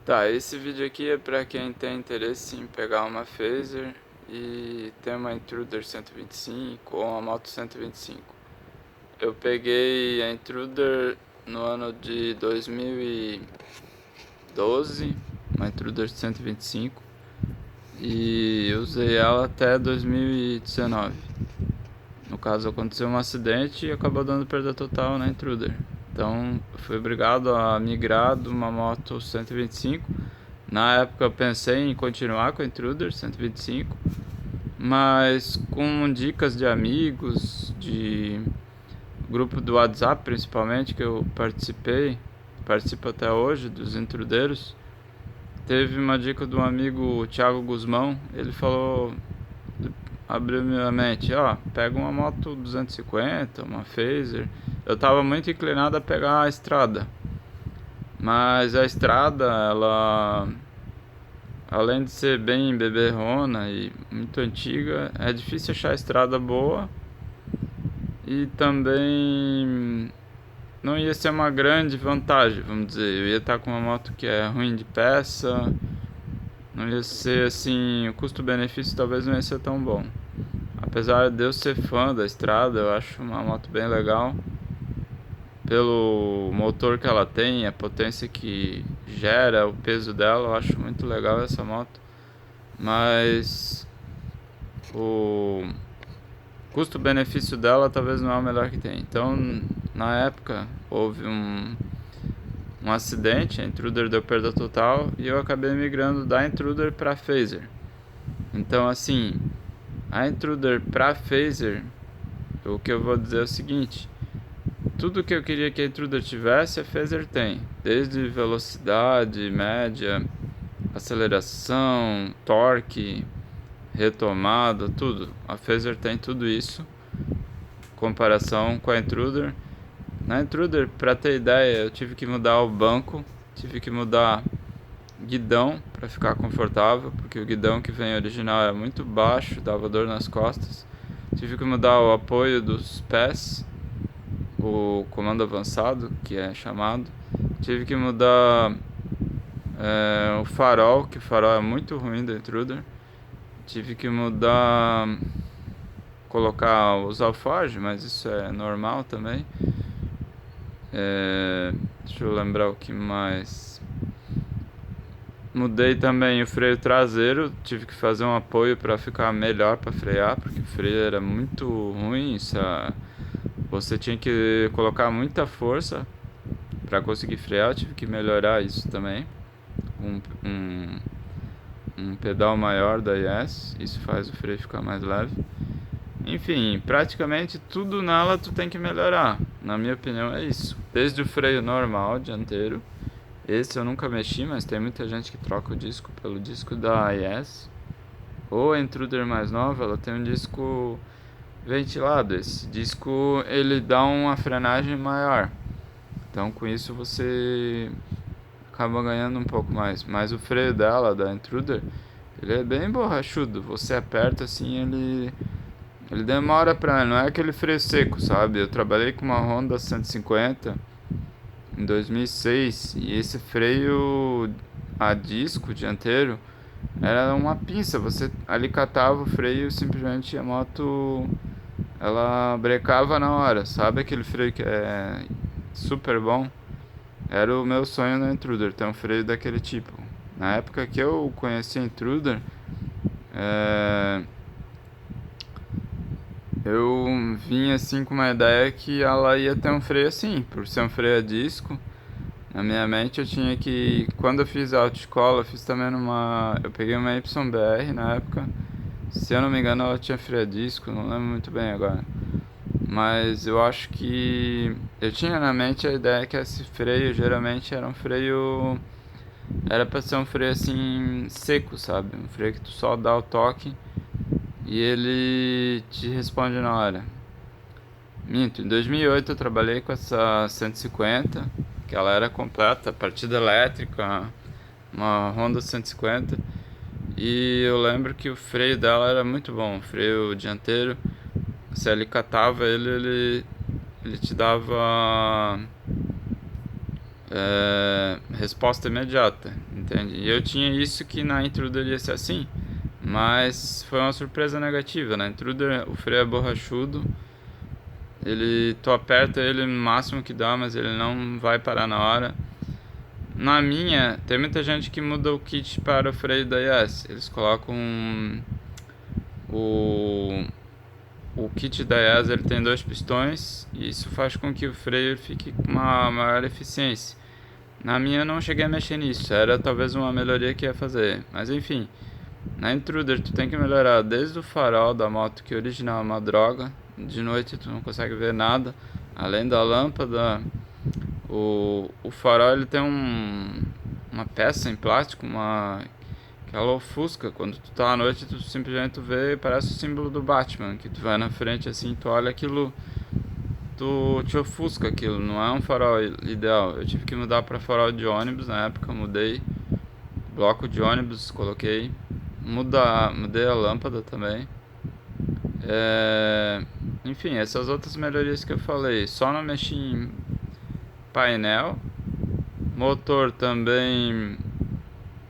Tá, esse vídeo aqui é para quem tem interesse em pegar uma Phaser e ter uma Intruder 125 ou uma Moto 125. Eu peguei a Intruder no ano de 2012, uma Intruder 125, e usei ela até 2019. No caso, aconteceu um acidente e acabou dando perda total na Intruder. Então, eu fui obrigado a migrar de uma moto 125. Na época eu pensei em continuar com a Intruder 125, mas com dicas de amigos, de grupo do WhatsApp principalmente, que eu participo até hoje, dos intrudeiros. Teve uma dica de um amigo, o Thiago Guzmão. Ele falou, abriu minha mente, pega uma moto 250, uma Phaser. Eu tava muito inclinado a pegar a estrada, mas a estrada, ela, além de ser bem beberrona e muito antiga, é difícil achar estrada boa. E também não ia ser uma grande vantagem, vamos dizer. Eu ia estar com uma moto que é ruim de peça. Não ia ser assim, o custo-benefício talvez não ia ser tão bom. Apesar de eu ser fã da estrada, eu acho uma moto bem legal. Pelo motor que ela tem, a potência que gera, o peso dela, eu acho muito legal essa moto. Mas o custo-benefício dela talvez não é o melhor que tem. Então, na época, houve um acidente, a Intruder deu perda total e eu acabei migrando da Intruder para Phaser. Então, assim, a Intruder para Phaser, o que eu vou dizer é o seguinte: tudo que eu queria que a Intruder tivesse, a Phaser tem, desde velocidade média, aceleração, torque, retomada, tudo. A Phaser tem tudo isso, em comparação com a Intruder. Na Intruder, para ter ideia, eu tive que mudar o banco, tive que mudar guidão para ficar confortável, porque o guidão que vem original era muito baixo, dava dor nas costas. Tive que mudar o apoio dos pés, o comando avançado, que é chamado. Tive que mudar o farol, que o farol é muito ruim da Intruder. Tive que mudar, colocar os alforjes, mas isso é normal também. Deixa eu lembrar o que mais. Mudei também o freio traseiro, tive que fazer um apoio para ficar melhor para frear, porque o freio era muito ruim, você tinha que colocar muita força para conseguir frear, eu tive que melhorar isso também. Um, um, um pedal maior da IS, isso faz o freio ficar mais leve. Enfim, praticamente tudo nela tu tem que melhorar, na minha opinião é isso. Desde o freio normal, dianteiro, esse eu nunca mexi, mas tem muita gente que troca o disco pelo disco da IS. Ou a Intruder mais nova, ela tem um disco ventilado. Esse disco ele dá uma frenagem maior. Então com isso você acaba ganhando um pouco mais. Mas o freio dela, da Intruder, ele é bem borrachudo. Você aperta assim, ele demora pra... Não é aquele freio seco, sabe? Eu trabalhei com uma Honda 150 em 2006 e esse freio a disco dianteiro era uma pinça, você ali catava o freio e simplesmente a moto ela brecava na hora, sabe aquele freio que é super bom? Era o meu sonho na Intruder, ter um freio daquele tipo. Na época que eu conheci a Intruder, é, eu vim assim com uma ideia que ela ia ter um freio assim, por ser um freio a disco. Na minha mente eu tinha que, quando eu fiz a autoescola, eu fiz também eu peguei uma YBR na época. Se eu não me engano ela tinha freio a disco, não lembro muito bem agora. Mas eu acho que eu tinha na mente a ideia que esse freio geralmente era pra ser um freio assim seco, sabe? Um freio que tu só dá o toque e ele te responde na hora. Minto, em 2008 eu trabalhei com essa 150, que ela era completa, partida elétrica, uma Honda 150. E eu lembro que o freio dela era muito bom, o freio dianteiro. Se ele catava ele te dava resposta imediata. entende? E eu tinha isso que na Intruder ia ser assim, mas foi uma surpresa negativa. Na Intruder o freio é borrachudo, tu aperta ele no máximo que dá, mas ele não vai parar na hora. Na minha, tem muita gente que muda o kit para o freio da IS. Eles colocam o o kit da IESA, ele tem dois pistões e isso faz com que o freio fique com uma maior eficiência. Na minha eu não cheguei a mexer nisso, era talvez uma melhoria que ia fazer, mas enfim. Na Intruder tu tem que melhorar desde o farol da moto, que original é uma droga, de noite tu não consegue ver nada, além da lâmpada. O farol ele tem uma peça em plástico, que ela ofusca. Quando tu tá à noite, tu simplesmente vê e parece o símbolo do Batman, que tu vai na frente assim, tu olha aquilo, tu te ofusca aquilo, não é um farol ideal. Eu tive que mudar para farol de ônibus na época, mudei bloco de ônibus, coloquei, mudei a lâmpada também. Enfim, essas outras melhorias que eu falei, só não mexi em painel, motor também.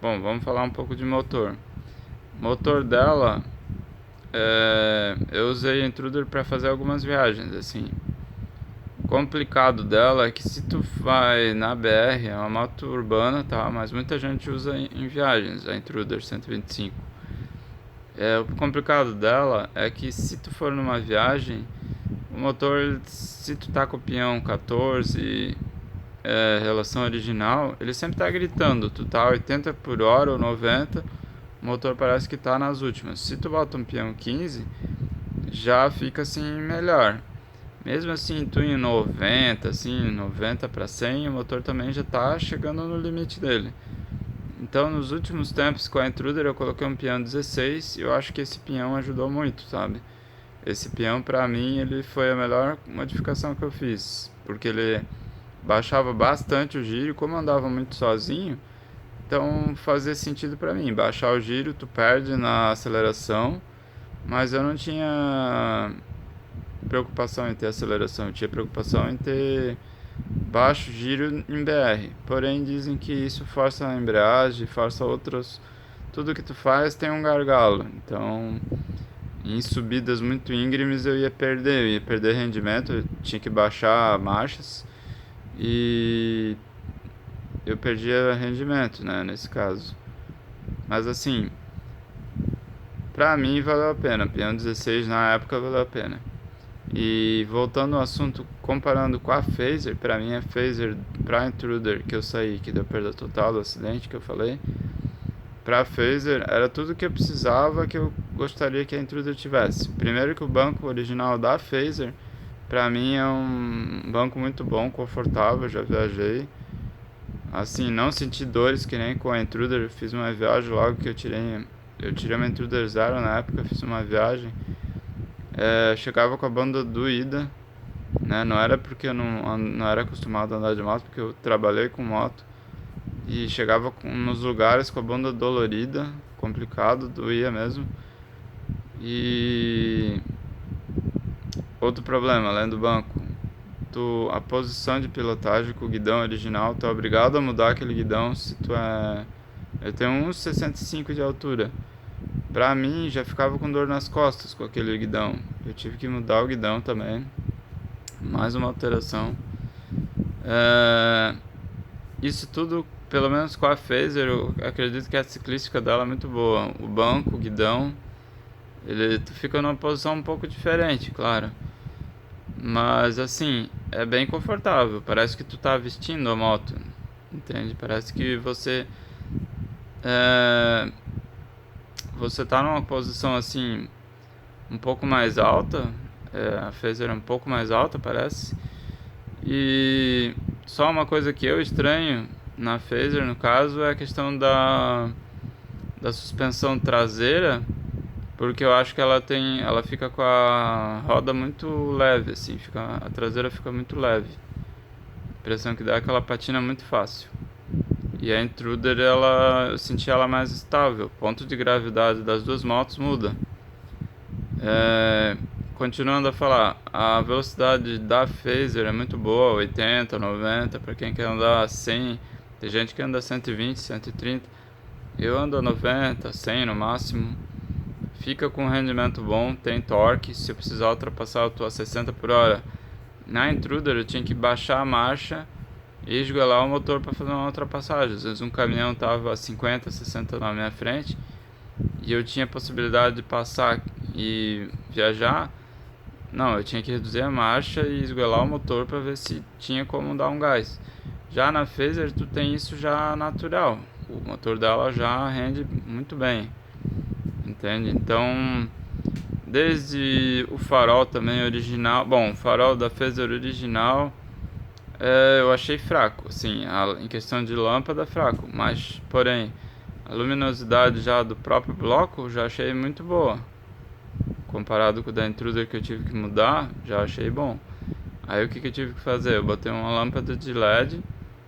Bom, vamos falar um pouco de motor. Motor dela, eu usei a Intruder para fazer algumas viagens, assim. O complicado dela é que se tu vai na BR, é uma moto urbana, tá? Mas muita gente usa em viagens, a Intruder 125. O complicado dela é que se tu for numa viagem, o motor, se tu tá com o pião 14, relação original, ele sempre tá gritando. Tu tá 80 por hora ou 90, o motor parece que tá nas últimas. Se tu bota um pião 15, já fica assim melhor. Mesmo assim, tu em 90, assim, 90 para 100, o motor também já tá chegando no limite dele. Então, nos últimos tempos com a Intruder eu coloquei um pião 16 e eu acho que esse pião ajudou muito, sabe? Esse pião pra mim ele foi a melhor modificação que eu fiz, porque ele baixava bastante o giro, como eu andava muito sozinho, então fazia sentido pra mim. Baixar o giro, tu perde na aceleração, mas eu não tinha preocupação em ter aceleração, eu tinha preocupação em ter baixo giro em BR. Porém, dizem que isso força a embreagem, força outros. Tudo que tu faz tem um gargalo. Então, em subidas muito íngremes eu ia perder rendimento, eu tinha que baixar marchas e eu perdia rendimento, né, nesse caso. Mas assim, pra mim valeu a pena, pião 16 na época valeu a pena. E voltando ao assunto, comparando com a Phaser, pra mim a Phaser, pra Intruder que eu saí, que deu perda total do acidente que eu falei, pra Phaser era tudo que eu precisava, que eu gostaria que a Intruder tivesse. Primeiro que o banco original da Phaser, pra mim é um banco muito bom, confortável, já viajei. Assim, não senti dores que nem com a Intruder. Eu fiz uma viagem logo que eu tirei uma Intruder Zero na época, fiz uma viagem. Chegava com a banda doída, né? Não era porque eu não era acostumado a andar de moto, porque eu trabalhei com moto. E chegava nos lugares com a banda dolorida, complicado, doía mesmo. E outro problema, além do banco, a posição de pilotagem com o guidão original, tu é obrigado a mudar aquele guidão se tu é... Eu tenho 1,65 de altura. Pra mim, já ficava com dor nas costas com aquele guidão. Eu tive que mudar o guidão também. Mais uma alteração. Isso tudo, pelo menos com a Phaser, eu acredito que a ciclística dela é muito boa. O banco, o guidão, tu fica numa posição um pouco diferente, claro. Mas assim, é bem confortável. Parece que tu tá vestindo a moto, entende? Parece que você tá numa posição assim um pouco mais alta. A Phaser é um pouco mais alta, parece. E só uma coisa que eu estranho na Phaser, no caso, é a questão da suspensão traseira, porque eu acho que ela fica com a roda muito leve, assim, a traseira fica muito leve. A impressão que dá é que ela patina muito fácil. E a Intruder, eu senti ela mais estável. O ponto de gravidade das duas motos muda. Continuando a falar, a velocidade da Phaser é muito boa, 80, 90, para quem quer andar a 100, Tem gente que anda 120, 130. Eu ando a 90, 100 no máximo. Fica com rendimento bom, tem torque. Se eu precisar ultrapassar, eu tô a 60 por hora. Na Intruder eu tinha que baixar a marcha e esgoelar o motor para fazer uma ultrapassagem. Às vezes um caminhão tava a 50, 60 na minha frente e eu tinha a possibilidade de passar e viajar. Não, eu tinha que reduzir a marcha e esgoelar o motor para ver se tinha como dar um gás. Já na Phaser tu tem isso já natural. O motor dela já rende muito bem, entende? Então, desde o farol também original, bom, o farol da Phaser original eu achei fraco, assim, em questão de lâmpada fraco, mas porém a luminosidade já do próprio bloco já achei muito boa. Comparado com o da Intruder que eu tive que mudar, já achei bom. Aí o que eu tive que fazer? Eu botei uma lâmpada de LED.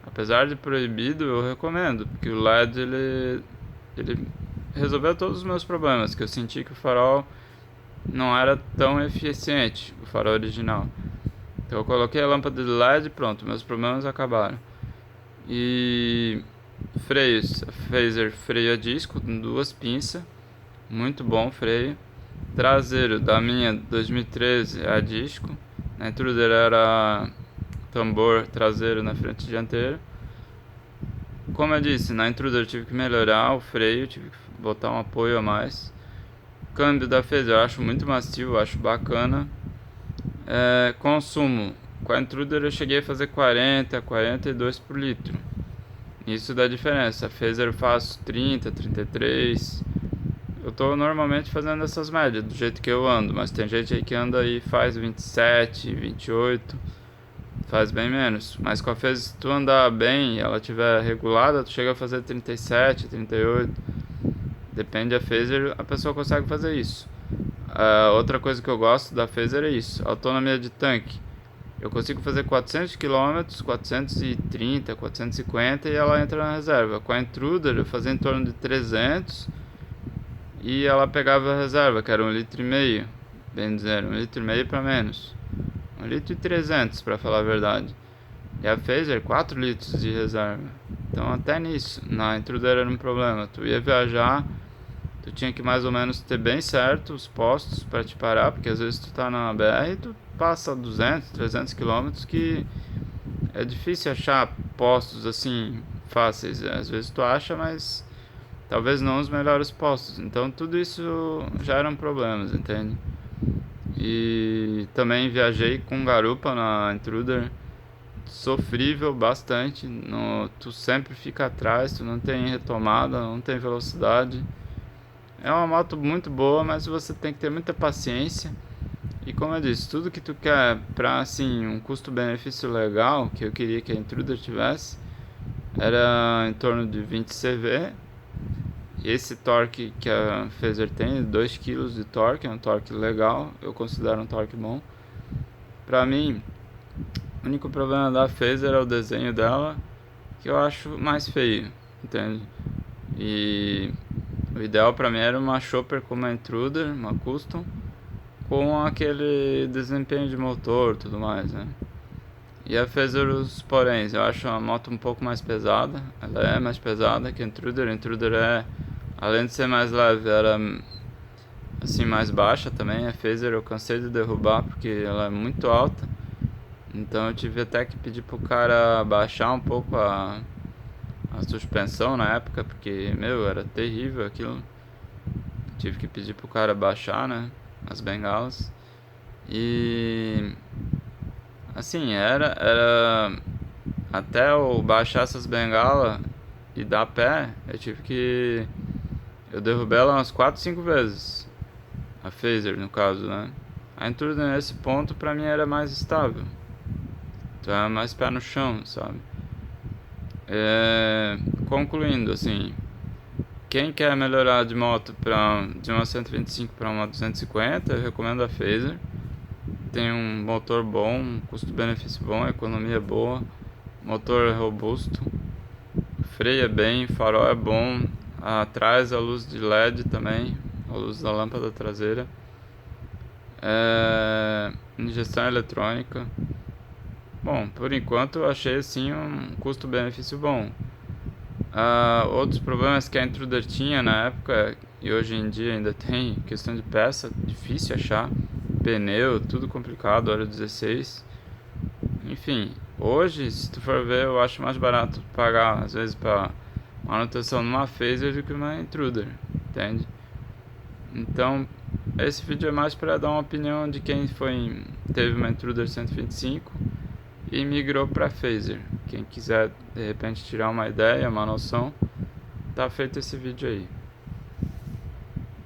Apesar de proibido, eu recomendo, porque o LED ele resolveu todos os meus problemas, que eu senti que o farol não era tão eficiente, o farol original. Então eu coloquei a lâmpada de LED e pronto, meus problemas acabaram. E freios, a Phaser freio a disco com duas pinças, muito bom freio. Traseiro da minha 2013 é a disco. Na Intruder era tambor traseiro na frente e dianteira. Como eu disse, na Intruder eu tive que melhorar o freio, tive que botar um apoio a mais. O câmbio da Phaser eu acho muito macio, eu acho bacana. Consumo, com a Intruder eu cheguei a fazer 40, 42 por litro. Isso dá diferença. A Phaser eu faço 30, 33. Eu tô normalmente fazendo essas médias do jeito que eu ando, mas tem gente aí que anda e faz 27, 28, faz bem menos. Mas com a Phaser, se tu andar bem e ela tiver regulada, tu chega a fazer 37, 38. Depende da Phaser, a pessoa consegue fazer isso. Outra coisa que eu gosto da Phaser é isso, autonomia de tanque. Eu consigo fazer 400 km, 430, 450 e ela entra na reserva. Com a Intruder eu fazia em torno de 300 e ela pegava a reserva, que era 1,5 litro, bem dizer, 1,5 litro para menos. 1,3 litro para falar a verdade. E a Phaser 4 litros de reserva. Então até nisso, na Intruder era um problema. Tu ia viajar, tu tinha que mais ou menos ter bem certo os postos para te parar, porque às vezes tu tá na BR e tu passa 200, 300 quilômetros que é difícil achar postos assim fáceis. Às vezes tu acha, mas talvez não os melhores postos. Então tudo isso já eram problemas, entende? E também viajei com garupa na Intruder, sofrível bastante. Tu sempre fica atrás, tu não tem retomada, não tem velocidade. É uma moto muito boa, mas você tem que ter muita paciência. E como eu disse, tudo que tu quer pra assim um custo-benefício legal, que eu queria que a Intruder tivesse, era em torno de 20 CV. E esse torque que a Phaser tem, 2 kg de torque, é um torque legal, eu considero um torque bom. Pra mim, o único problema da Phaser é o desenho dela, que eu acho mais feio, entende? E o ideal pra mim era uma Chopper como a Intruder, uma Custom, com aquele desempenho de motor e tudo mais, né? E a Phaser, os poréns, eu acho a moto um pouco mais pesada, ela é mais pesada que a Intruder. A Intruder é, além de ser mais leve, era assim mais baixa também. A Phaser eu cansei de derrubar porque ela é muito alta, então eu tive até que pedir pro cara baixar um pouco a suspensão na época, porque, meu, era terrível aquilo. Tive que pedir pro cara baixar, né, as bengalas. E assim, era até eu baixar essas bengalas e dar pé, eu derrubei ela umas 4, 5 vezes. A Phaser, no caso, né? A Intruder nesse ponto pra mim era mais estável. Então é mais pé no chão, sabe? Concluindo, assim, quem quer melhorar de moto de uma 125 para uma 250, eu recomendo a Phaser. Tem um motor bom, um custo-benefício bom, economia boa, motor é robusto, freia bem, farol é bom, atrás a luz de LED também, a luz da lâmpada traseira, injeção eletrônica. Bom, por enquanto eu achei assim um custo-benefício bom. Outros problemas que a Intruder tinha na época e hoje em dia ainda tem, questão de peça, difícil achar, pneu, tudo complicado, óleo 16. Enfim, hoje, se tu for ver, eu acho mais barato pagar às vezes para manutenção numa Phaser do que uma Intruder, entende? Então, esse vídeo é mais para dar uma opinião de quem teve uma Intruder 125 e migrou para Phaser. Quem quiser de repente tirar uma ideia, uma noção, tá feito esse vídeo aí.